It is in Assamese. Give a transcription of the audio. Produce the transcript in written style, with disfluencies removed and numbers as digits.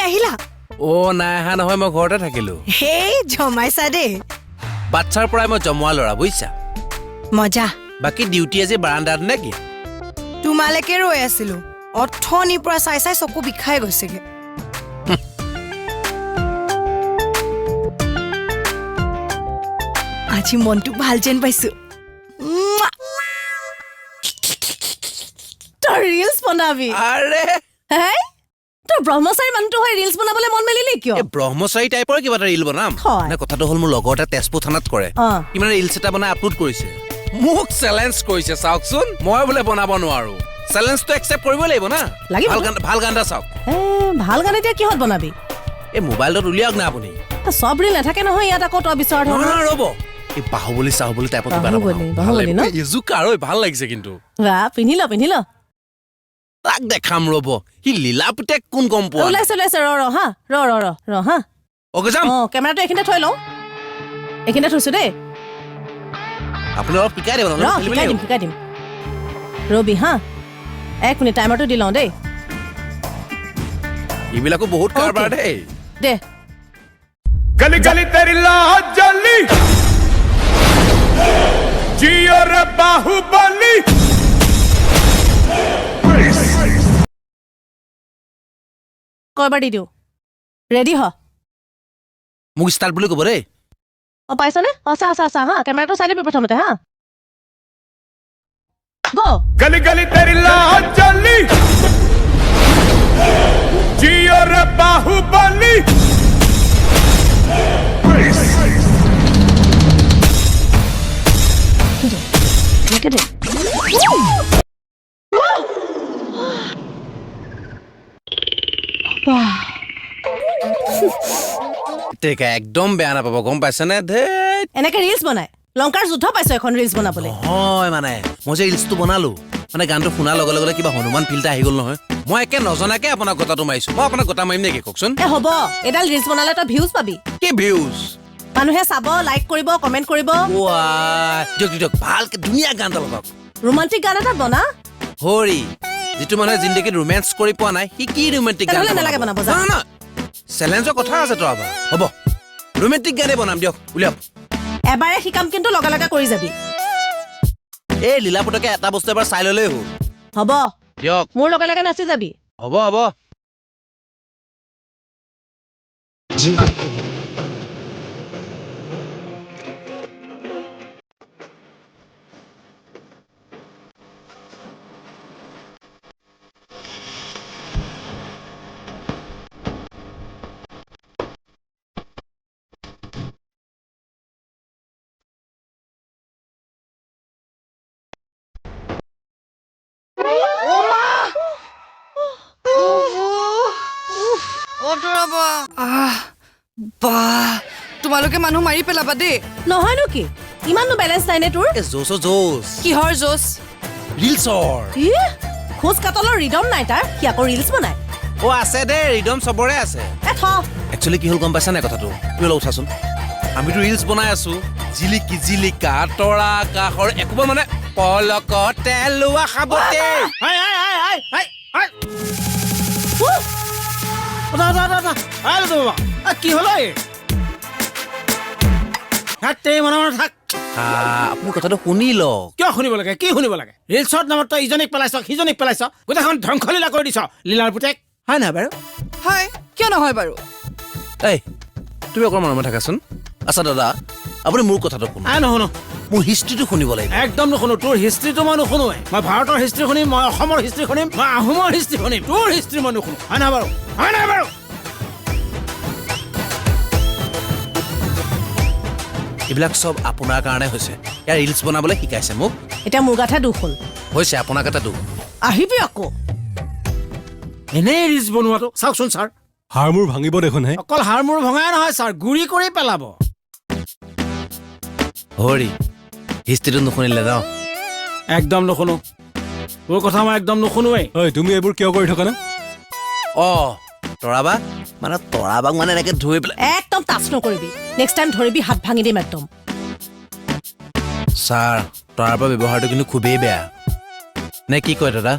আহিলা ও নাই আহা নহয় মই ঘৰতে থাকিলো হেই জমাইছা দেই বাচ্চাৰ পৰাই মই জমোৱা ল'ৰা বুজিছা মজা বাকী ডিউটি আজি বাৰাণ্ডাত নে কি তোমালৈকে ৰৈ আছিলো অথনিৰ পৰা চাই চাই চকু বিষাই গৈছেগে আজি মনটো ভাল যেন পাইছো তই ৰিলছ বনাবি আৰে হেই তই ব্ৰহ্মচাৰী মানুহটো হৈ ৰিলছ বনাবলৈ মন মেলিলি কিয় এই ব্ৰহ্মচাৰী টাইপৰ কিবা এটা ৰিল বনাম হয়। নে কথাটো হ'ল মোৰ লগৰ এটা তেজপুৰ থানাত কৰে কিমান ৰিলছ এটা বনাই আপলোড কৰিছে মোক চেলেঞ্জ কৰিছে চাওকচোন মই বোলে বনাব নোৱাৰো চেলেঞ্জটো একচেপ্ট কৰিব লাগিব না লাগিব। ভাল গান এটা চাওক ভাল গান এতিয়া কিহত বনাবি এই মোবাইলটোত উলিয়াওক না আপুনি চব ৰিল নাথাকে নহয় ইয়াত আকৌ তই বিচৰা নহয় ৰ'ব এই বাহুবলী চাহুবলী টাইপৰ কিবা এটা বাহুবলী, বনাম। বাহুবলী ন? এজোকাৰ ঐ ভাল লাগিছে কিন্তু পিন্ধি ল তাক দেখাম ৰ'ব সি লীলা পুতেক কোন গম পোৱা ওলাইছে ৰ হা ৰ হা অকে যাম কেমেৰাটো এইখিনিতে থৈ লওঁ এইখিনিতে থৈছো দেই আপুনি অলপ শিকাই দিব ৰ শিকাই দিম ৰবি হা 1 মিনিট টাইমাৰটো দি লওঁ দেই এইবিলাকো বহুত কাৰবাৰ দেই দে गली गली तेरी लाज जली जियो रे बाहुबली কয়বাৰ দি দিওঁ ৰেডি হ মোক ষ্টাৰ্ট বুলি ক'ব দেই পাইছনে চা হা কেমেৰাটো চাই দিবি প্ৰথমতে হা গো गली गली तेरी लाज जली जियो रे बाहुबली এনেকে দে তেতিয়া একদম বেয়া নাপাব গম পাইছেনে ধেই এনেকে ৰিলছ বনাই লংকাৰ যুদ্ধ পাইছো এখন ৰিলছ বনাবলৈ হয় মানে মই যে ৰিলছটো বনালো মানে গানটো শুনাৰ লগে লগে কিবা হনুমান ফিল্টাৰ আহি গ'ল নহয় মই একে নজনাকে আপোনাক গোটাটো মাৰিছো মই আপোনাক গোটা মাৰিম নেকি কওকচোন হ'ব এডাল ৰিলছ বনালে তই ভিউজ পাবি কি ভিউজ মানুহে চাব লাইক কৰিব কমেণ্ট কৰিব দিয়ক ভালকে ধুনীয়া গান এটা লগাওক ৰোমান্টিক গান এটা বনা হৰি যিটো মানুহে জিন্দগীত ৰোমেন্স কৰি পোৱা নাই সি কি ৰোমেন্টিক গান তেনেহ'লে নালাগে বনাব, যা। চেলেঞ্জৰ কথা আছে তো আবা হ'ব ৰোমেন্টিক গানে বনাম দিয়ক উলিয়াওক এবাৰে শিকাম কিন্তু লগে লগে কৰি যাবি এই লীলা পুতকে এটা বস্তু এবাৰ চাই ল'লেই হ'ল হ'ব দিয়ক মোৰ লগে লগে নাচি যাবি হ'ব তোমালোকে মানুহ মাৰি পেলাবা দেই নহয়নো কি ইমাননো বেলেঞ্চ নাই নে তোৰ জোচ কিহৰ জোচ ৰিলছৰ খোজ কাটলৰ ৰিডম নাই তাৰ সি আকৌ ৰিলছ বনাই আছে দেই ৰিদম চবৰে আছে একচুৱেলি কি হ'ল গম পাইছা নাই কথাটো তুমি অলপ উঠাচোন আমিতো ৰিলছ বনাই আছো জিলিকা তৰা কাষৰ একোবাৰ মানে পলকতে লোৱা খাবতে কি হল আপুনি কথাটো শুনি লওক কিয় শুনিব লাগে কি শুনিব লাগে ৰিলছৰ নামত তই ইজনীক পেলাইছ সিজনীক পেলাইছ গোটেইখন ধ্বংসলীলা কৰি দিছ লীলাৰ পুতেক হয় নাই বাৰু হয় কিয় নহয় বাৰু এই তুমি অকণমান মনে থাকাচোন আচ্ছা দাদা আপুনি মোৰ কথাটো শুনো নুশুনো মোৰ হিষ্ট্ৰীটো শুনিব লাগিব একদম নুশুনো তোৰ হিষ্ট্ৰীটো মই নুশুনোৱে মই ভাৰতৰ হিষ্ট্ৰী শুনিম মই অসমৰ হিষ্ট্ৰী শুনিম মই আহোমৰ হিষ্ট্ৰী শুনিম তোৰ হিষ্ট্ৰী মই নুশুনো হয় নাই বাৰু এইবিলাক চব আপোনাৰ কাৰণে হৈছে ইয়াৰ ৰিলছ বনাবলৈ শিকাইছে মোক এতিয়া মোৰ গাঠা দুখ হ'ল হৈছে আপোনাক এটা দুখ আহিবি আকৌ এনেই ৰিলছ বনোৱাটো চাওকচোন ছাৰ হাড় মূৰ ভাঙিব দেখোন হে অকল হাড় মূৰ ভঙাই নহয় ছাৰ গুৰি কৰি পেলাব হৰি হিষ্ট্ৰীটো নুশুনিলে ন একদম নুশুনো তোৰ কথা মই একদম নুশুনোৱেই ঐ তুমি এইবোৰ কিয় কৰি থকা না তৰাবাক মানে এনেকে ধুই পেলাই একদম টাচ নকৰিবি নেক্সট টাইম ধৰিবি হাত ভাঙি দিম একদম ছাৰ তৰাৰ পৰা ব্যৱহাৰটো কিন্তু খুবেই বেয়া নে কি কয় দাদা